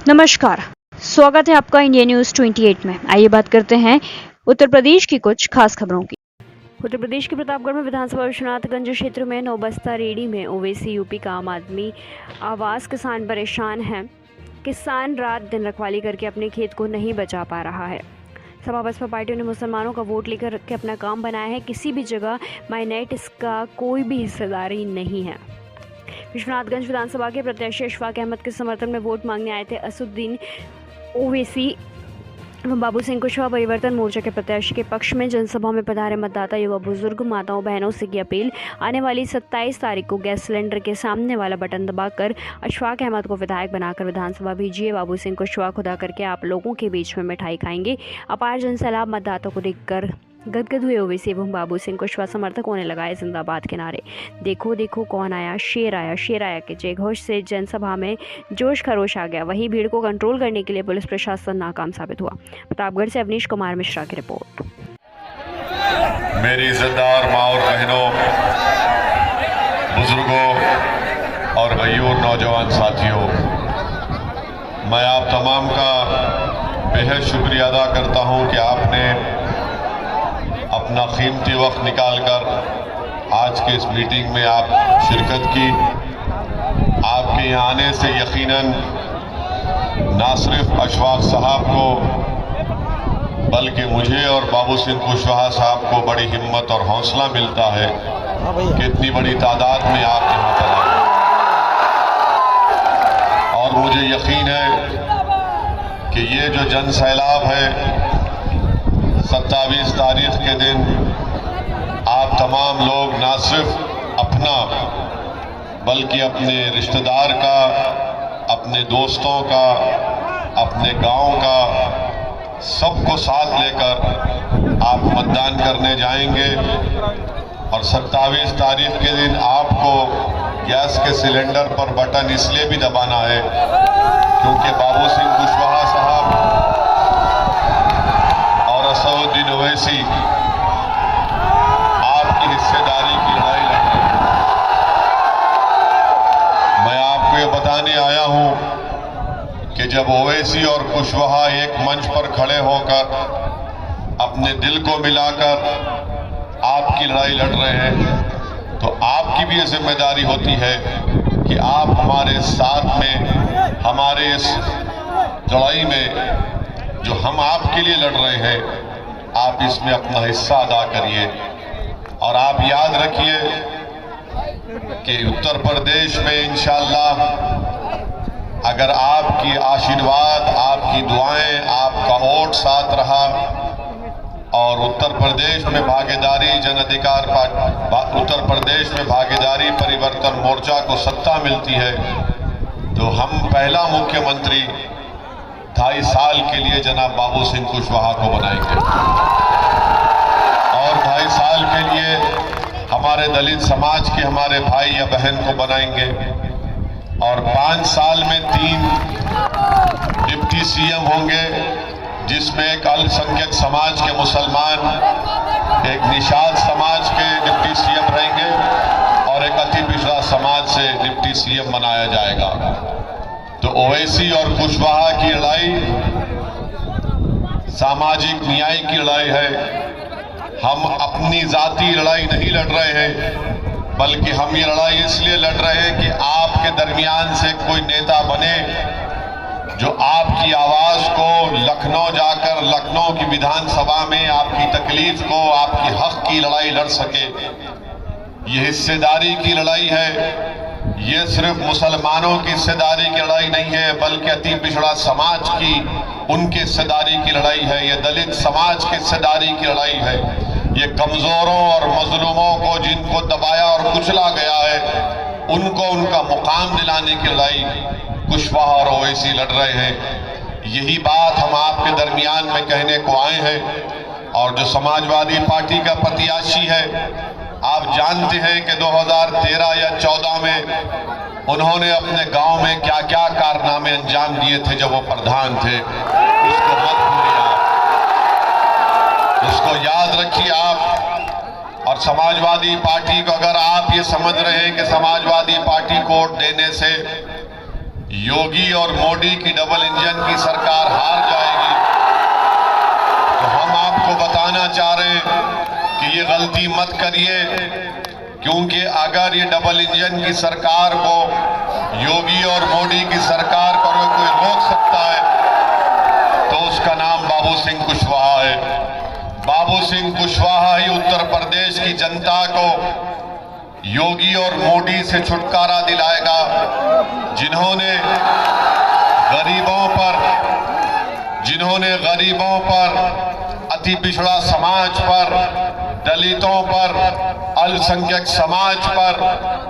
नमस्कार, स्वागत है आपका इंडिया न्यूज 28 में। आइए बात करते हैं उत्तर प्रदेश की कुछ खास खबरों की। उत्तर प्रदेश के प्रतापगढ़ में विधानसभा विश्वनाथगंज क्षेत्र में नौबस्ता रेडी में ओवैसी यूपी का आम आदमी आवास किसान परेशान हैं। किसान रात दिन रखवाली करके अपने खेत को नहीं बचा पा रहा है। सपा बसपा पार्टियों ने मुसलमानों का वोट लेकर के अपना काम बनाया है। किसी भी जगह माइनॉरिटीज का कोई भी हिस्सेदारी नहीं है। विश्वनाथगंज विधानसभा के प्रत्याशी अशफाक अहमद के समर्थन में वोट मांगने आए थे असदुद्दीन ओवैसी एवं बाबू सिंह कुशवाहा परिवर्तन मोर्चा के प्रत्याशी के पक्ष में जनसभा में पधारे मतदाता युवा बुजुर्ग माताओं बहनों से की अपील। आने वाली 27 तारीख को गैस सिलेंडर के सामने वाला बटन दबाकर अशफाक अहमद को विधायक बनाकर विधानसभा भेजिए। बाबू सिंह कुशवाहा खुदा करके आप लोगों के बीच में मिठाई खाएंगे। अपार जनसैलाब मतदाताओं को देखकर गदगद हुए ओवैसी एवं बाबू सिंह कुशवाहा समर्थकों ने लगाए जिंदाबाद के नारे। देखो देखो कौन आया, शेर आया के जयघोष से जनसभा में जोश खरोश आ गया। वहीं भीड़ को कंट्रोल करने के लिए पुलिस प्रशासन नाकाम साबित हुआ। प्रतापगढ़ से अवनीश कुमार मिश्रा की रिपोर्ट। मेरी इज्जतदार माँ और बहनों, बुजुर्गों और भाइयों, नौजवान साथियों, मैं आप तमाम का बेहद शुक्रिया अदा करता हूं कि आपने अपना कीमती वक्त निकालकर आज के इस मीटिंग में आप शिरकत की। आपके यहाँ आने से यकीनन ना सिर्फ अशफाक साहब को बल्कि मुझे और बाबू सिंह कुशवाहा साहब को बड़ी हिम्मत और हौसला मिलता है कि इतनी बड़ी तादाद में आप यहाँ पर आए। और मुझे यकीन है कि ये जो जन सैलाब है 27 तारीख के दिन आप तमाम लोग ना सिर्फ अपना बल्कि अपने रिश्तेदार का, अपने दोस्तों का, अपने गांव का, सबको साथ लेकर आप मतदान करने जाएंगे। और 27 तारीख के दिन आपको गैस के सिलेंडर पर बटन इसलिए भी दबाना है क्योंकि बाबू सिंह कुशवाहा साहब और असदुद्दीन ओवैसी आपकी हिस्सेदारी की लड़ाई लड़ रहे हैं। मैं आपको ये बताने आया हूं कि जब ओवैसी और कुशवाहा एक मंच पर खड़े होकर अपने दिल को मिलाकर आपकी लड़ाई लड़ रहे हैं तो आपकी भी ये जिम्मेदारी होती है कि आप हमारे साथ में, हमारे इस लड़ाई में जो हम आपके लिए लड़ रहे हैं, आप इसमें अपना हिस्सा अदा करिए। और आप याद रखिए कि उत्तर प्रदेश में इंशाअल्लाह अगर आपकी आशीर्वाद, आपकी दुआएं, आपका वोट साथ रहा और उत्तर प्रदेश में भागीदारी जन अधिकार उत्तर प्रदेश में भागीदारी परिवर्तन मोर्चा को सत्ता मिलती है तो हम पहला मुख्यमंत्री 2.5 साल के लिए जनाब बाबू सिंह कुशवाहा को बनाएंगे और 2.5 साल के लिए हमारे दलित समाज के हमारे भाई या बहन को बनाएंगे और 5 साल में 3 डिप्टी सीएम होंगे जिसमें एक अल्पसंख्यक समाज के मुसलमान, एक निषाद समाज के डिप्टी सीएम रहेंगे और एक अति पिछड़ा समाज से डिप्टी सीएम बनाया जाएगा। तो ओवैसी और कुशवाहा की लड़ाई सामाजिक न्याय की लड़ाई है। हम अपनी जाति लड़ाई नहीं लड़ रहे हैं बल्कि हम ये लड़ाई इसलिए लड़ रहे हैं कि आपके दरमियान से कोई नेता बने जो आपकी आवाज को लखनऊ जाकर लखनऊ की विधानसभा में आपकी तकलीफ को, आपकी हक की लड़ाई लड़ सके। ये हिस्सेदारी की लड़ाई है। ये सिर्फ मुसलमानों की हिस्सेदारी की लड़ाई नहीं है बल्कि अति पिछड़ा समाज की, उनकी हिस्सेदारी की लड़ाई है। ये दलित समाज की हिस्सेदारी की लड़ाई है। ये कमजोरों और मजलूमों को जिनको दबाया और कुचला गया है उनको उनका मुकाम दिलाने की लड़ाई कुशवाहा और ओवैसी लड़ रहे हैं। यही बात हम आपके दरमियान में कहने को आए हैं। और जो समाजवादी पार्टी का प्रत्याशी है, आप जानते हैं कि 2013 या 14 में उन्होंने अपने गांव में क्या क्या कारनामे अंजाम दिए थे जब वो प्रधान थे। उसको मत भूलिए आप, उसको याद रखिए आप। और समाजवादी पार्टी को अगर आप ये समझ रहे हैं कि समाजवादी पार्टी को वोट देने से योगी और मोदी की डबल इंजन की सरकार हार जाएगी, तो हम आपको बताना चाह रहे हैं कि ये गलती मत करिए, क्योंकि अगर ये डबल इंजन की सरकार को, योगी और मोदी की सरकार को अगर कोई रोक सकता है तो उसका नाम बाबू सिंह कुशवाहा है। बाबू सिंह कुशवाहा ही उत्तर प्रदेश की जनता को योगी और मोदी से छुटकारा दिलाएगा, जिन्होंने गरीबों पर, अति पिछड़ा समाज पर, दलितों पर, अल्पसंख्यक समाज पर,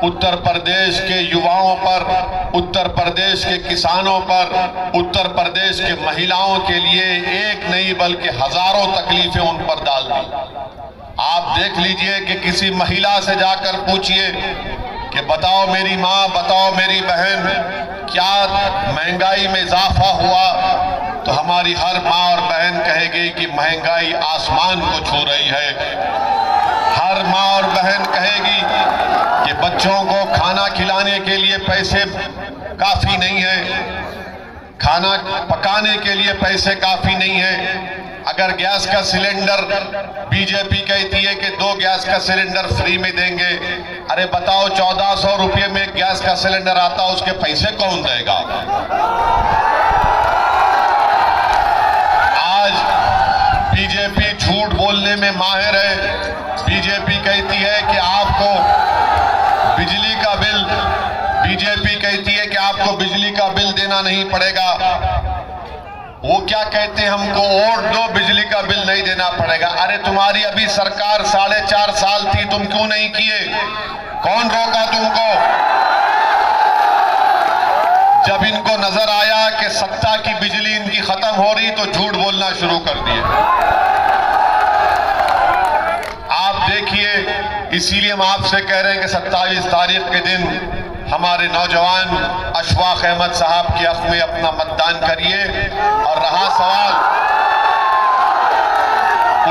उत्तर प्रदेश के युवाओं पर, उत्तर प्रदेश के किसानों पर, उत्तर प्रदेश के महिलाओं के लिए एक नहीं बल्कि हजारों तकलीफें उन पर डाल दी। आप देख लीजिए कि किसी महिला से जाकर पूछिए कि बताओ मेरी माँ, बताओ मेरी बहन, क्या महंगाई में इजाफा हुआ, तो हमारी हर माँ और बहन कहेगी कि महंगाई आसमान को छू रही है। हर माँ और बहन कहेगी कि बच्चों को खाना खिलाने के लिए पैसे काफी नहीं है, खाना पकाने के लिए पैसे काफी नहीं है। अगर गैस का सिलेंडर, बीजेपी कहती है कि 2 गैस का सिलेंडर फ्री में देंगे, अरे बताओ 1400 रुपये में गैस का सिलेंडर आता, उसके पैसे कौन देगा? आज बीजेपी झूठ बोलने में माहिर है। बीजेपी कहती है कि आपको बिजली का बिल, बीजेपी कहती है कि आपको बिजली का बिल देना नहीं पड़ेगा। वो क्या कहते हैं, हमको वोट दो, बिजली का बिल नहीं देना पड़ेगा। अरे तुम्हारी अभी सरकार 4.5 साल थी, तुम क्यों नहीं किए? कौन रोका तुमको? जब इनको नजर आया कि सत्ता की बिजली इनकी खत्म हो रही तो झूठ बोलना शुरू कर दिए। आप देखिए, इसीलिए हम आपसे कह रहे हैं कि 27 तारीख के दिन हमारे नौजवान अशफाक अहमद साहब के हक में अपना मतदान करिए। और रहा सवाल,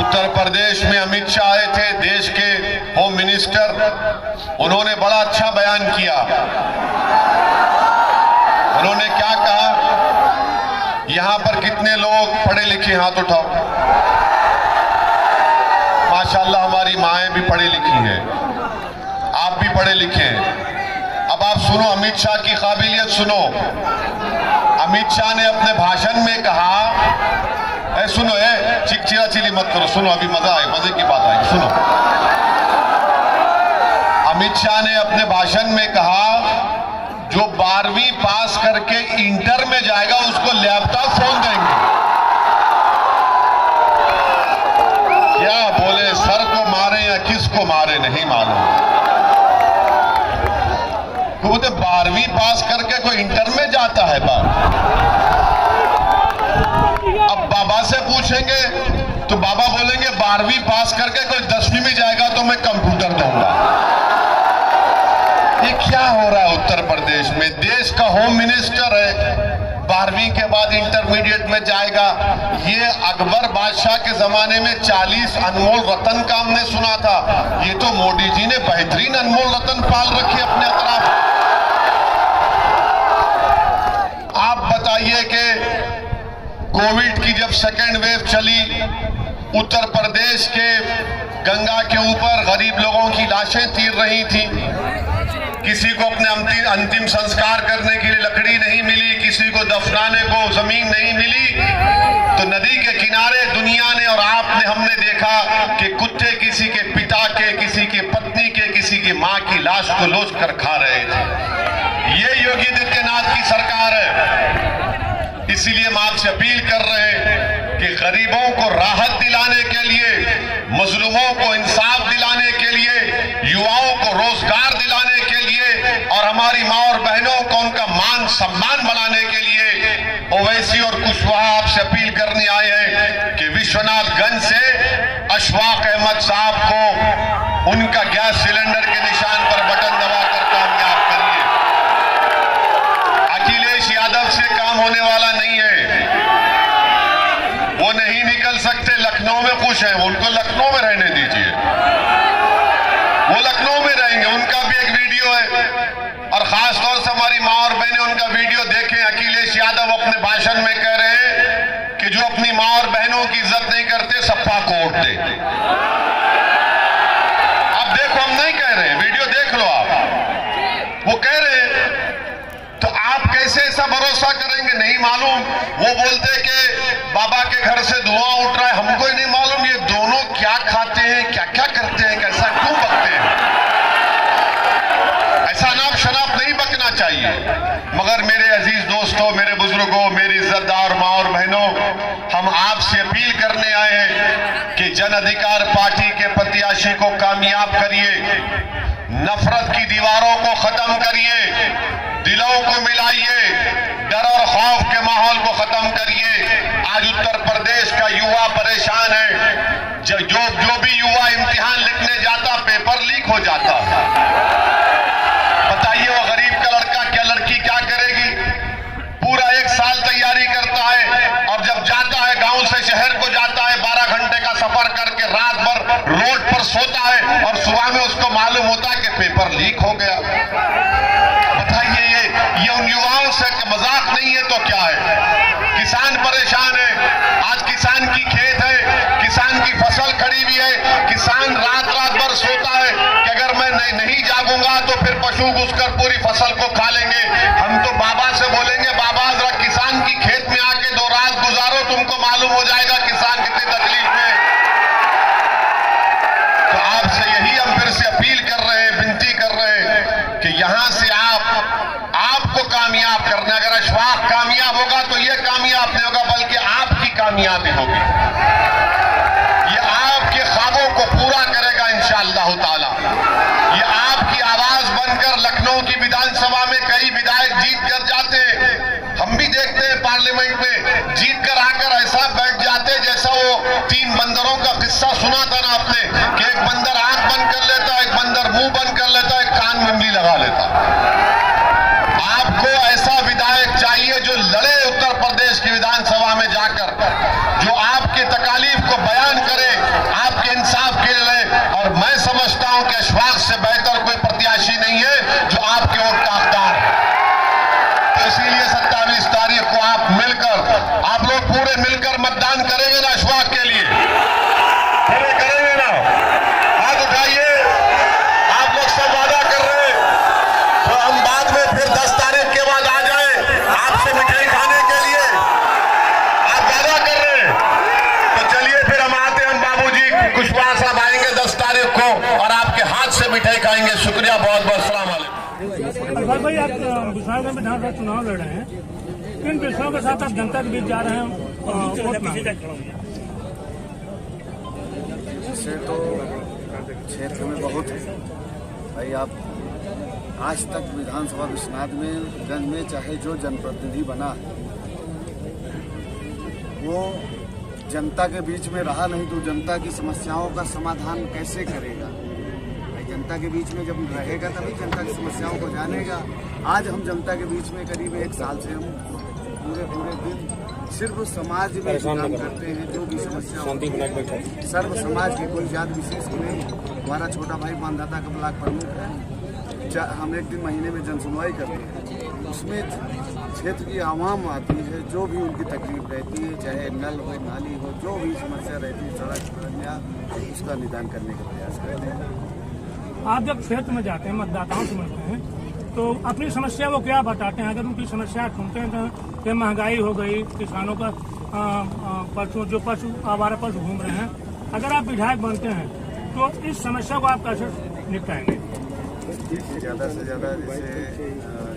उत्तर प्रदेश में अमित शाह आए थे, देश के होम मिनिस्टर, उन्होंने बड़ा अच्छा बयान किया। उन्होंने क्या कहा? यहां पर कितने लोग पढ़े लिखे, हाथ उठाओ। माशाल्लाह हमारी माएं भी पढ़ी लिखी हैं, आप भी पढ़े लिखे हैं। अब आप सुनो अमित शाह की काबिलियत सुनो। अमित शाह ने अपने भाषण में कहा, सुनो चिकचिरा चिली मत करो, सुनो, अभी मजे की बात आएगी, सुनो। अमित शाह ने अपने भाषण में कहा, जो 12वीं पास करके इंटर में जाएगा उसको लैपटॉप फोन देंगे। क्या बोले, सर को मारे या किसको मारे नहीं मालूम। तो 12वीं पास करके कोई इंटर में जाता है बाप। अब बाबा से पूछेंगे तो बाबा बोलेंगे 12वीं पास करके कोई 10वीं में जाएगा तो मैं कंप्यूटर दूंगा। ये क्या हो रहा है उत्तर प्रदेश में? देश का होम मिनिस्टर है, 12वीं के बाद इंटरमीडिएट में जाएगा। ये अकबर बादशाह के जमाने में 40 अनमोल रतन का हमने सुना था, ये तो मोदी जी ने बेहतरीन अनमोल रतन पाल रखे अपने अतराफ। आप बताइए कि कोविड की जब सेकेंड वेव चली, उत्तर प्रदेश के गंगा के ऊपर गरीब लोगों की लाशें तीर रही थी। किसी को अपने अंतिम संस्कार करने के लिए लकड़ी नहीं मिली, किसी को दफनाने को जमीन नहीं मिली, तो नदी के किनारे दुनिया ने और आपने, हमने देखा कि कुत्ते किसी के पिता के, किसी की पत्नी के, किसी की मां की लाश को लोच कर खा रहे थे। ये योगी आदित्यनाथ की सरकार है। इसीलिए हम आपसे अपील कर रहे हैं कि गरीबों को राहत दिलाने के लिए, मजलूमों को इंसाफ दिलाने के लिए, युवाओं को रोजगार दिलाने के लिए और हमारी माँ और बहनों को उनका मान सम्मान बनाने के लिए ओवैसी और कुशवाहा आपसे अपील करने आए हैं कि विश्वनाथगंज से अशफाक अहमद साहब को उनका गैस सिलेंडर के निशान पर बटन दबाकर कामयाब करिए। अखिलेश यादव से काम होने वाला नहीं है, वो नहीं निकल सकते। लखनऊ में खुश हैं, उनको लखनऊ में रहने दीजिए, वो लखनऊ में रहेंगे। उनका भी एक वीडियो है और खास तौर से हमारी माँ और बहनें उनका वीडियो देख वो बोलते कि बाबा के घर से धुआं उठ रहा है, हमको ही नहीं मालूम ये दोनों क्या खाते हैं, क्या क्या करते हैं, कैसा क्यों बकते हैं। ऐसा नाप शनाप नहीं बकना चाहिए। मगर मेरे अजीज दोस्तों, मेरे बुजुर्गों, मेरी इज्जतदार माँ और बहनों, हम आपसे अपील करने आए हैं कि जन अधिकार पार्टी के प्रत्याशी को कामयाब करिए, नफरत की दीवारों को खत्म करिए, दिलों को मिलाइए, डर और खौफ के माहौल को खत्म करिए। आज उत्तर प्रदेश का युवा परेशान है। जो भी युवा इम्तिहान लिखने जाता, पेपर लीक हो जाता। बताइए वो गरीब का लड़का क्या लड़की क्या करेगी? पूरा 1 साल तैयारी करता है और जब जाता है गांव से शहर को जाता है, 12 घंटे का सफर करके रात भर रोड पर सोता है और सुबह में उसको मालूम होता है कि पेपर लीक हो गया। बताइए ये उन युवाओं से मजाक नहीं है तो क्या है? किसान परेशान है। आज किसान की खेत है, किसान की फसल खड़ी हुई है, किसान रात भर सोता है कि अगर मैं नहीं जागूंगा तो फिर पशु घुसकर पूरी फसल को खा लेंगे। हम तो बाबा से बोलेंगे, बाबा जरा किसान की खेत में आके 2 रात गुजारो, तुमको मालूम हो जाएगा किसान कितनी तकलीफ में है। तो आपसे यही हम फिर से अपील कर रहे हैं, विनती कर रहे हैं कि यहां से आपको कामयाब करना। अगर अशफाक कामयाब होगा तो यह कामयाब नहीं होगा, बल्कि आपकी कामयाबी होगी। ये आपके ख्वाबों को पूरा करेगा इंशाअल्लाह ताला। ये आपकी आवाज बनकर लखनऊ की विधानसभा में कई विधायक जीत कर जाते हैं। हम भी देखते हैं पार्लियामेंट में जीत कर आकर ऐसा बैठ जाते जैसा वो 3 बंदरों का किस्सा सुना था ना आपने, कि एक बंदर आंख बंद कर लेता, एक बंदर मुंह बंद कर लेता, एक कान में उंगली लगा लेता। आपको ऐसा विधायक चाहिए जो लड़े उत्तर प्रदेश की विधानसभा में जाकर, जो आपके तकालीफ को बयान करे, आपके इंसाफ के लिए लड़े। और मैं समझता हूं कि अशफाक से बेहतर कोई प्रत्याशी नहीं है जो आपके वोट का हकदार है। तो इसीलिए 27 तारीख को आप लोग पूरे मिलकर मतदान करेंगे ना अशफाक के लिए? पूरे करेंगे ना? हाथ उठाइए। आप लोग सब वादा कर रहे हैं तो हम बाद में फिर 10 तारीख के बाद आ जाए आपसे मिठाई खाने के लिए। आप वादा कर रहे हैं तो चलिए फिर हम आते हैं। हम बाबूजी कुशवाहा साहब आएंगे 10 तारीख को और आपके हाथ से मिठाई खाएंगे। शुक्रिया बहुत बहुत। अस्सलाम वालेकुम। भाई, आप विधानसभा में विधानसभा चुनाव लड़ रहे हैं, किन विषयों के साथ आप जनता के बीच जा रहे हैं? इससे तो क्षेत्र में बहुत है भाई। आप आज तक विधानसभा विश्वनाथ में गंज में चाहे जो जनप्रतिनिधि बना है वो जनता के बीच में रहा नहीं, तो जनता की समस्याओं का समाधान कैसे करेगा? भाई जनता के बीच में जब रहेगा तभी जनता की समस्याओं को जानेगा। आज हम जनता के बीच में करीब 1 साल से हम पूरे दिन सिर्फ समाज में काम करते हैं। जो भी समस्या सर्व समाज की, कोई जात विशेष की नहीं। हमारा छोटा भाई मानदाता का ब्लॉक प्रमुख है। हम 1 दिन महीने में जनसुनवाई करते हैं, उसमें क्षेत्र की आवाम आती है, जो भी उनकी तकलीफ रहती है, चाहे नल हो नाली हो, जो भी समस्या रहती है सड़क उसका निदान करने का प्रयास करते हैं। आप जब क्षेत्र में जाते हैं, मतदाताओं से मिलते हैं, तो अपनी समस्या वो क्या बताते हैं? अगर उनकी समस्या सुनते हैं तो महंगाई हो गई, किसानों का पशु आवारा पशु घूम रहे हैं, अगर आप विधायक बनते हैं तो इस समस्या को आप कैसे निपटाएंगे? ज़्यादा से ज़्यादा जैसे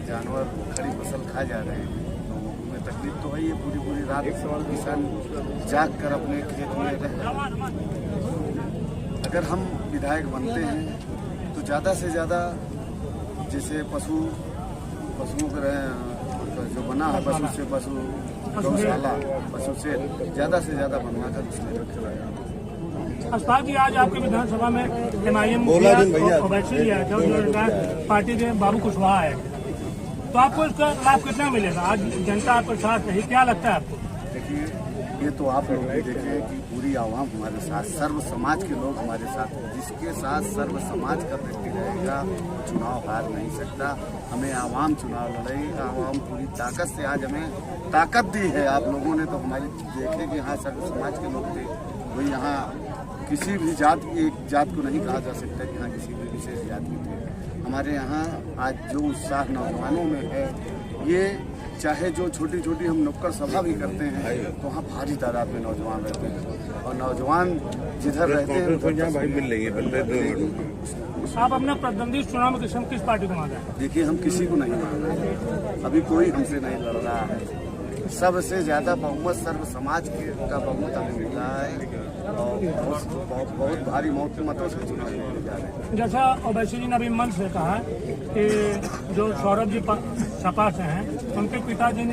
जानवर खड़ी फसल खा जा रहे हैं, लोगों में तकलीफ तो है। ये पूरी रात किसान जाग कर अपने खेत में रहे। अगर हम विधायक बनते हैं तो ज़्यादा से ज़्यादा जैसे पशुओं का जो बना है, पशु गौशाला, पशु से ज़्यादा बनवा कर उसमें रखवाया। अस्पाल जी, आज आपके विधानसभा में MIM ओवैसी पार्टी के बाबू कुशवाहा है, तो आपको इसका लाभ कितना मिलेगा? आज जनता आपके साथ रही, क्या लगता है आपको? देखिए, ये तो आप लोग भी देखिए कि पूरी आवाम हमारे साथ, सर्व समाज के लोग हमारे साथ, जिसके साथ सर्व समाज का व्यक्ति रहेगा चुनाव हार नहीं सकता। हमें आवाम चुनाव लड़ाई, आवाम पूरी ताकत से आज हमें ताकत दी है। आप लोगों ने तो हमारी देखे कि यहाँ सर्व समाज के लोग थे, वही यहाँ किसी भी एक जात को नहीं कहा जा सकता कि हाँ किसी भी विशेष जात के थे। हमारे यहाँ आज जो उत्साह नौजवानों में है, ये चाहे जो छोटी छोटी हम नुक्कड़ सभा भी करते हैं तो वहाँ भारी तादाद में नौजवान रहते हैं और नौजवान जिधर रहते हैं आप अपना प्रतिद्वंदी चुनाव में किस पार्टी को मानते हैं? देखिए, हम किसी को नहीं मान रहे हैं, अभी कोई हमसे नहीं लड़ रहा है। सबसे ज्यादा बहुमत सर्व समाज का बहुमत हमें मिल रहा है और बहुत भारी मतों से चुनाव लड़ने जा रहे हैं। जैसा ओवैसी जी ने अभी मंच से कहा कि जो सौरभ जी सपा से हैं, उनके पिताजी ने